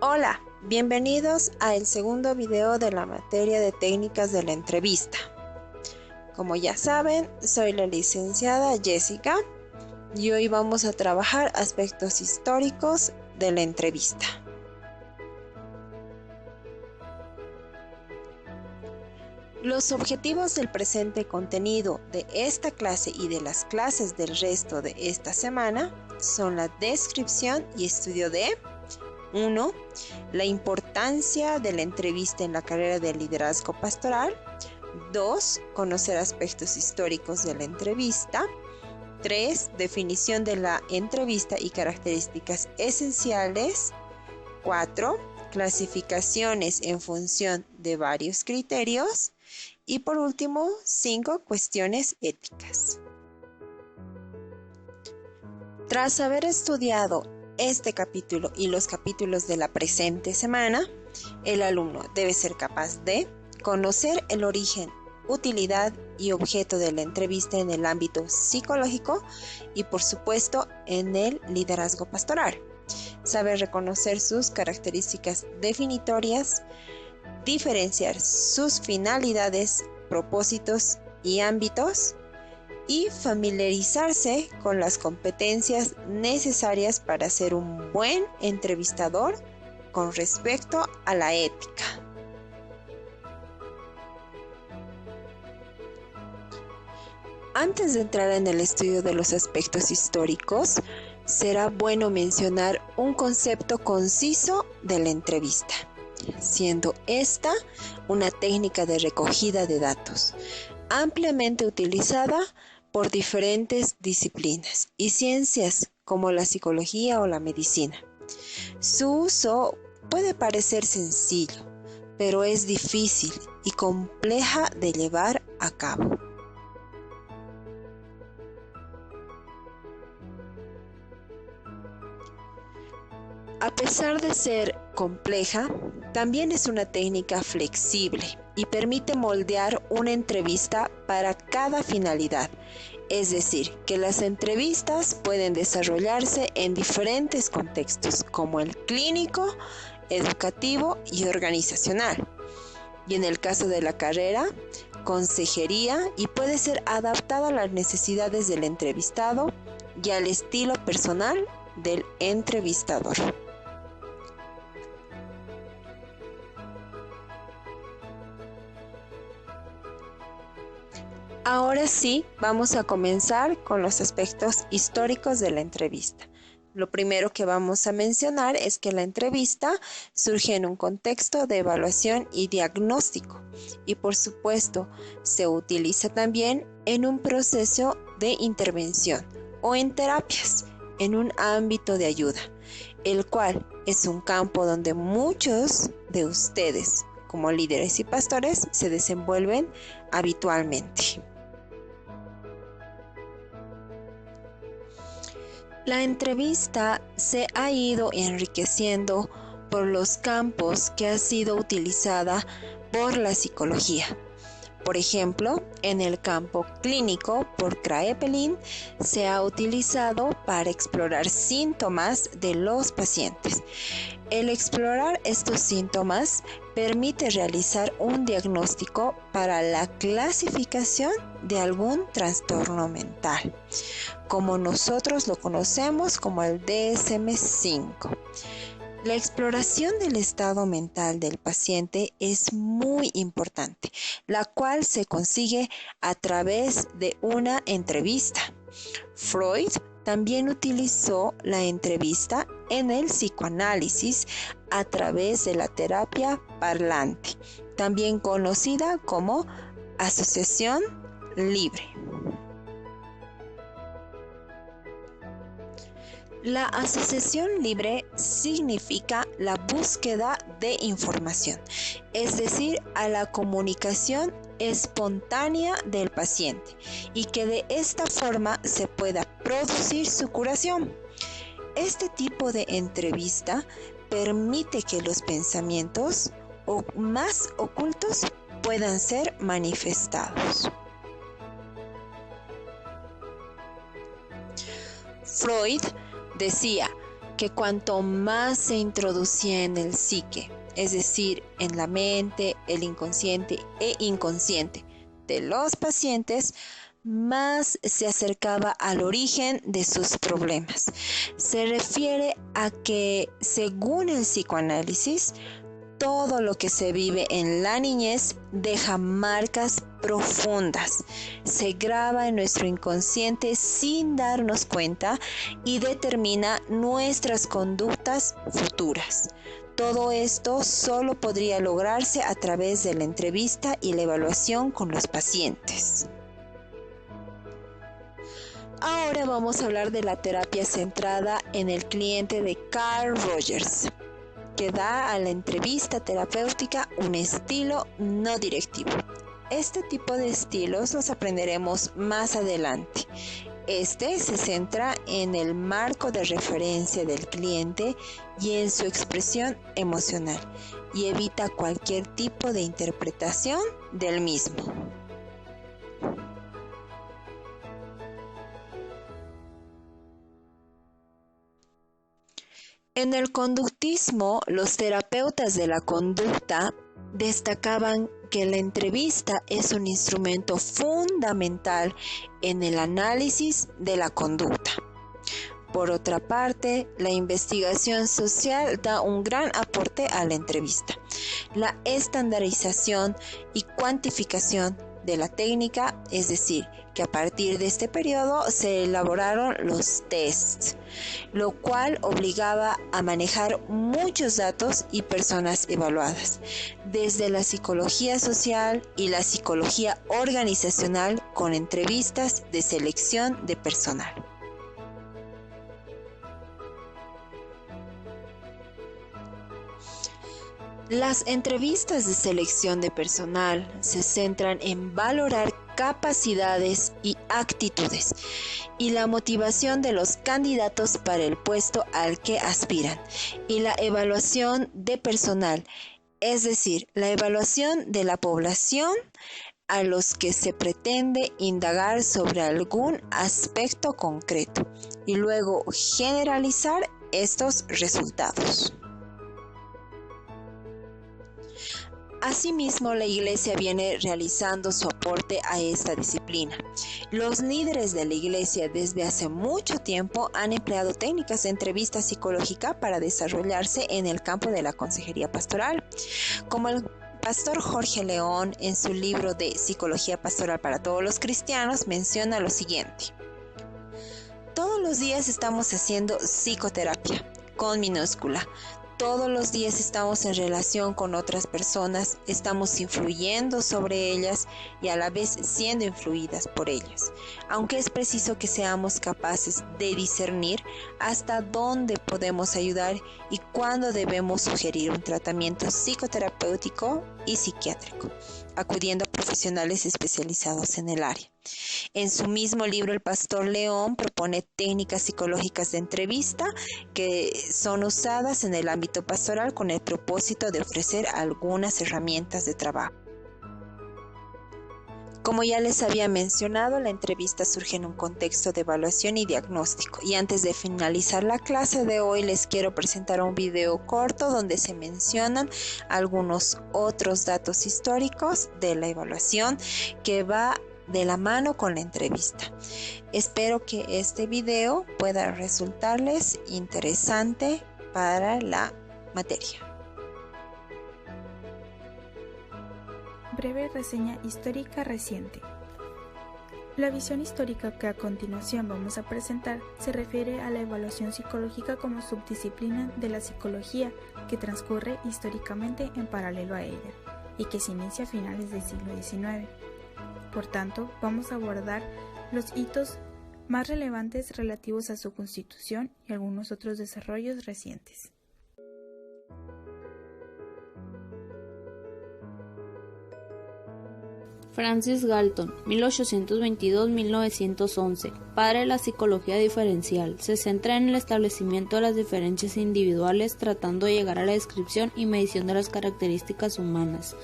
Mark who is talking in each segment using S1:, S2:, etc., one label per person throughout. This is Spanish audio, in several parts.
S1: Hola, bienvenidos a el segundo video de la materia de técnicas de la entrevista. Como ya saben, soy la licenciada Jessica y hoy vamos a trabajar aspectos históricos de la entrevista. Los objetivos del presente contenido de esta clase y de las clases del resto de esta semana son la descripción y estudio de 1. La importancia de la entrevista en la carrera de liderazgo pastoral. 2. Conocer aspectos históricos de la entrevista. 3. Definición de la entrevista y características esenciales. 4. Clasificaciones en función de varios criterios. Y por último, 5. Cuestiones éticas. Tras haber estudiado este capítulo y los capítulos de la presente semana, el alumno debe ser capaz de conocer el origen, utilidad y objeto de la entrevista en el ámbito psicológico y, por supuesto, en el liderazgo pastoral. Saber reconocer sus características definitorias, diferenciar sus finalidades, propósitos y ámbitos, y familiarizarse con las competencias necesarias para ser un buen entrevistador con respecto a la ética. Antes de entrar en el estudio de los aspectos históricos, será bueno mencionar un concepto conciso de la entrevista, siendo esta una técnica de recogida de datos, ampliamente utilizada por diferentes disciplinas y ciencias como la psicología o la medicina. Su uso puede parecer sencillo, pero es difícil y compleja de llevar a cabo. A pesar de ser compleja, también es una técnica flexible y permite moldear una entrevista para cada finalidad. Es decir, que las entrevistas pueden desarrollarse en diferentes contextos, como el clínico, educativo y organizacional. Y en el caso de la carrera, consejería, y puede ser adaptada a las necesidades del entrevistado y al estilo personal del entrevistador. Ahora sí, vamos a comenzar con los aspectos históricos de la entrevista. Lo primero que vamos a mencionar es que la entrevista surge en un contexto de evaluación y diagnóstico y, por supuesto, se utiliza también en un proceso de intervención o en terapias, en un ámbito de ayuda, el cual es un campo donde muchos de ustedes, como líderes y pastores, se desenvuelven habitualmente. La entrevista se ha ido enriqueciendo por los campos que ha sido utilizada por la psicología. Por ejemplo, en el campo clínico por Kraepelin se ha utilizado para explorar síntomas de los pacientes. El explorar estos síntomas permite realizar un diagnóstico para la clasificación de algún trastorno mental, como nosotros lo conocemos como el DSM-5. La exploración del estado mental del paciente es muy importante, la cual se consigue a través de una entrevista. Freud también utilizó la entrevista en el psicoanálisis a través de la terapia parlante, también conocida como asociación libre. La asociación libre significa la búsqueda de información, es decir, a la comunicación espontánea del paciente y que de esta forma se pueda producir su curación. Este tipo de entrevista permite que los pensamientos más ocultos puedan ser manifestados. Freud decía que cuanto más se introducía en el psique, es decir, en la mente, el inconsciente e inconsciente de los pacientes, más se acercaba al origen de sus problemas. Se refiere a que, según el psicoanálisis, todo lo que se vive en la niñez deja marcas profundas, se graba en nuestro inconsciente sin darnos cuenta y determina nuestras conductas futuras. Todo esto solo podría lograrse a través de la entrevista y la evaluación con los pacientes. Ahora vamos a hablar de la terapia centrada en el cliente de Carl Rogers, que da a la entrevista terapéutica un estilo no directivo. Este tipo de estilos los aprenderemos más adelante. Este se centra en el marco de referencia del cliente y en su expresión emocional, y evita cualquier tipo de interpretación del mismo. En el conductismo, los terapeutas de la conducta destacaban que la entrevista es un instrumento fundamental en el análisis de la conducta. Por otra parte, la investigación social da un gran aporte a la entrevista. La estandarización y cuantificación de la técnica, es decir, que a partir de este periodo se elaboraron los tests, lo cual obligaba a manejar muchos datos y personas evaluadas, desde la psicología social y la psicología organizacional con entrevistas de selección de personal. Las entrevistas de selección de personal se centran en valorar capacidades y actitudes y la motivación de los candidatos para el puesto al que aspiran, y la evaluación de personal, es decir, la evaluación de la población a los que se pretende indagar sobre algún aspecto concreto y luego generalizar estos resultados. Asimismo, la Iglesia viene realizando su aporte a esta disciplina. Los líderes de la Iglesia desde hace mucho tiempo han empleado técnicas de entrevista psicológica para desarrollarse en el campo de la consejería pastoral, como el pastor Jorge León en su libro de Psicología Pastoral para todos los cristianos menciona lo siguiente: todos los días estamos haciendo psicoterapia, con minúscula. Todos los días estamos en relación con otras personas, estamos influyendo sobre ellas y a la vez siendo influidas por ellas, aunque es preciso que seamos capaces de discernir hasta dónde podemos ayudar y cuándo debemos sugerir un tratamiento psicoterapéutico y psiquiátrico, acudiendo a profesionales especializados en el área. En su mismo libro, el pastor León propone técnicas psicológicas de entrevista que son usadas en el ámbito pastoral con el propósito de ofrecer algunas herramientas de trabajo. Como ya les había mencionado, la entrevista surge en un contexto de evaluación y diagnóstico. Y antes de finalizar la clase de hoy, les quiero presentar un video corto donde se mencionan algunos otros datos históricos de la evaluación que va de la mano con la entrevista. Espero que este video pueda resultarles interesante para la materia.
S2: Breve reseña histórica reciente. La visión histórica que a continuación vamos a presentar se refiere a la evaluación psicológica como subdisciplina de la psicología que transcurre históricamente en paralelo a ella y que se inicia a finales del siglo XIX. Por tanto, vamos a abordar los hitos más relevantes relativos a su constitución y algunos otros desarrollos recientes.
S3: Francis Galton, 1822-1911, padre de la psicología diferencial, se centra en el establecimiento de las diferencias individuales tratando de llegar a la descripción y medición de las características humanas.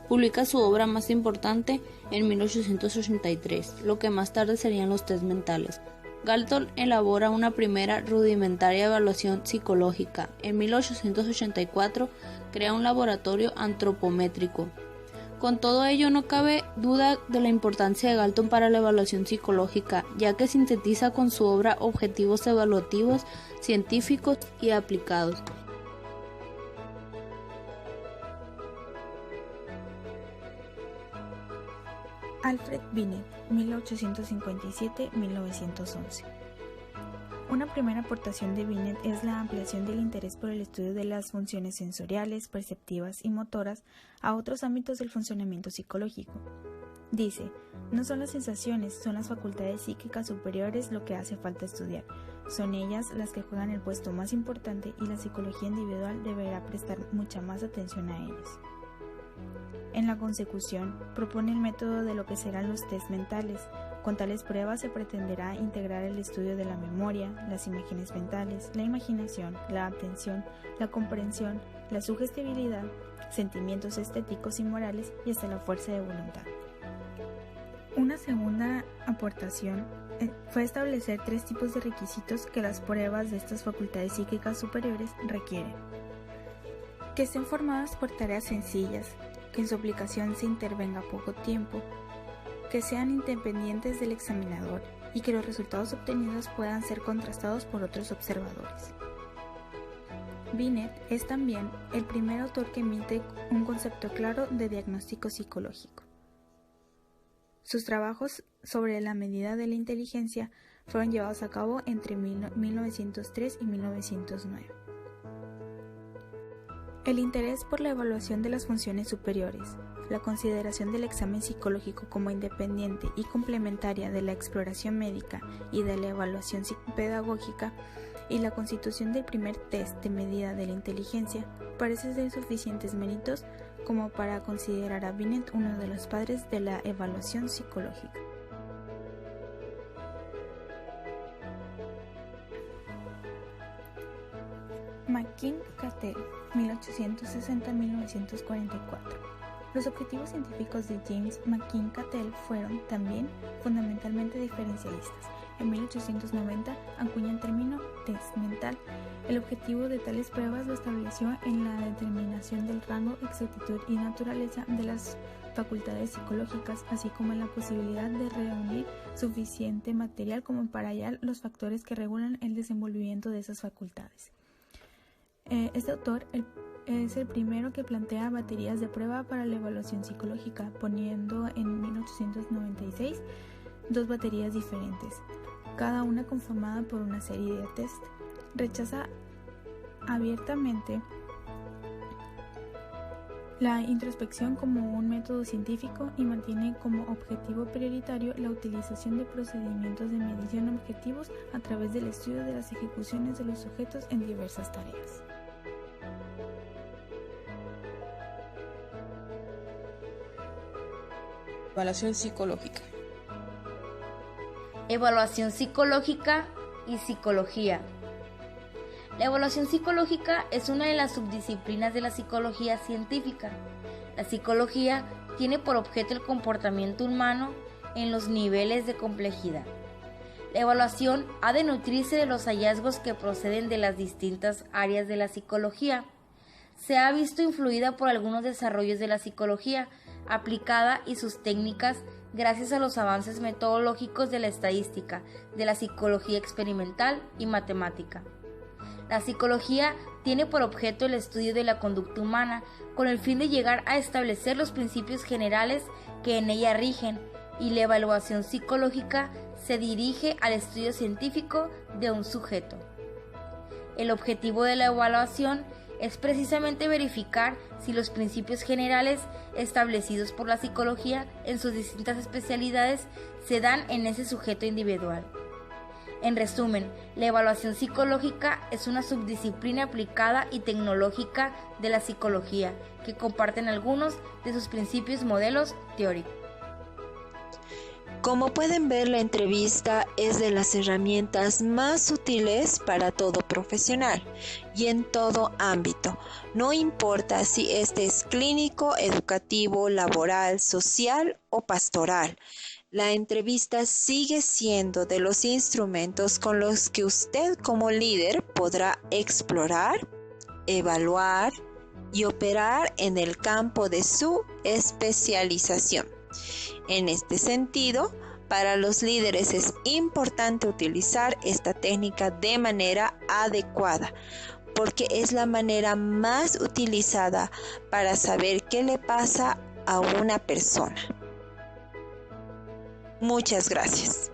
S3: Publica su obra más importante en 1883, lo que más tarde serían los test mentales. Galton elabora una primera rudimentaria evaluación psicológica. En 1884 crea un laboratorio antropométrico. Con todo ello, no cabe duda de la importancia de Galton para la evaluación psicológica, ya que sintetiza con su obra objetivos evaluativos, científicos y aplicados.
S2: Alfred Binet, 1857-1911. Una primera aportación de Binet es la ampliación del interés por el estudio de las funciones sensoriales, perceptivas y motoras a otros ámbitos del funcionamiento psicológico. Dice, no son las sensaciones, son las facultades psíquicas superiores lo que hace falta estudiar. Son ellas las que juegan el puesto más importante y la psicología individual deberá prestar mucha más atención a ellas. En la consecución, propone el método de lo que serán los test mentales. Con tales pruebas se pretenderá integrar el estudio de la memoria, las imágenes mentales, la imaginación, la atención, la comprensión, la sugestibilidad, sentimientos estéticos y morales y hasta la fuerza de voluntad. Una segunda aportación fue establecer 3 tipos de requisitos que las pruebas de estas facultades psíquicas superiores requieren. Que estén formadas por tareas sencillas, que en su aplicación se intervenga poco tiempo, que sean independientes del examinador y que los resultados obtenidos puedan ser contrastados por otros observadores. Binet es también el primer autor que emite un concepto claro de diagnóstico psicológico. Sus trabajos sobre la medida de la inteligencia fueron llevados a cabo entre 1903 y 1909. El interés por la evaluación de las funciones superiores, la consideración del examen psicológico como independiente y complementaria de la exploración médica y de la evaluación pedagógica y la constitución del primer test de medida de la inteligencia parecen ser suficientes méritos como para considerar a Binet uno de los padres de la evaluación psicológica. McKim-Cattell, 1860-1944. Los objetivos científicos de James McKim-Cattell fueron, también, fundamentalmente diferencialistas. En 1890 acuña el término test mental. El objetivo de tales pruebas lo estableció en la determinación del rango, exactitud y naturaleza de las facultades psicológicas, así como en la posibilidad de reunir suficiente material como para hallar los factores que regulan el desenvolvimiento de esas facultades. Este autor es el primero que plantea baterías de prueba para la evaluación psicológica, poniendo en 1896 2 baterías diferentes, cada una conformada por una serie de test. Rechaza abiertamente la introspección como un método científico y mantiene como objetivo prioritario la utilización de procedimientos de medición objetivos a través del estudio de las ejecuciones de los sujetos en diversas tareas.
S4: Evaluación psicológica.
S5: Evaluación psicológica y psicología. La evaluación psicológica es una de las subdisciplinas de la psicología científica. La psicología tiene por objeto el comportamiento humano en los niveles de complejidad. La evaluación ha de nutrirse de los hallazgos que proceden de las distintas áreas de la psicología. Se ha visto influida por algunos desarrollos de la psicología aplicada y sus técnicas gracias a los avances metodológicos de la estadística, de la psicología experimental y matemática. La psicología tiene por objeto el estudio de la conducta humana con el fin de llegar a establecer los principios generales que en ella rigen, y la evaluación psicológica se dirige al estudio científico de un sujeto. El objetivo de la evaluación es precisamente verificar si los principios generales establecidos por la psicología en sus distintas especialidades se dan en ese sujeto individual. En resumen, la evaluación psicológica es una subdisciplina aplicada y tecnológica de la psicología que comparten algunos de sus principios modelos teóricos.
S1: Como pueden ver, la entrevista es de las herramientas más útiles para todo profesional y en todo ámbito. No importa si este es clínico, educativo, laboral, social o pastoral. La entrevista sigue siendo de los instrumentos con los que usted como líder podrá explorar, evaluar y operar en el campo de su especialización. En este sentido, para los líderes es importante utilizar esta técnica de manera adecuada, porque es la manera más utilizada para saber qué le pasa a una persona. Muchas gracias.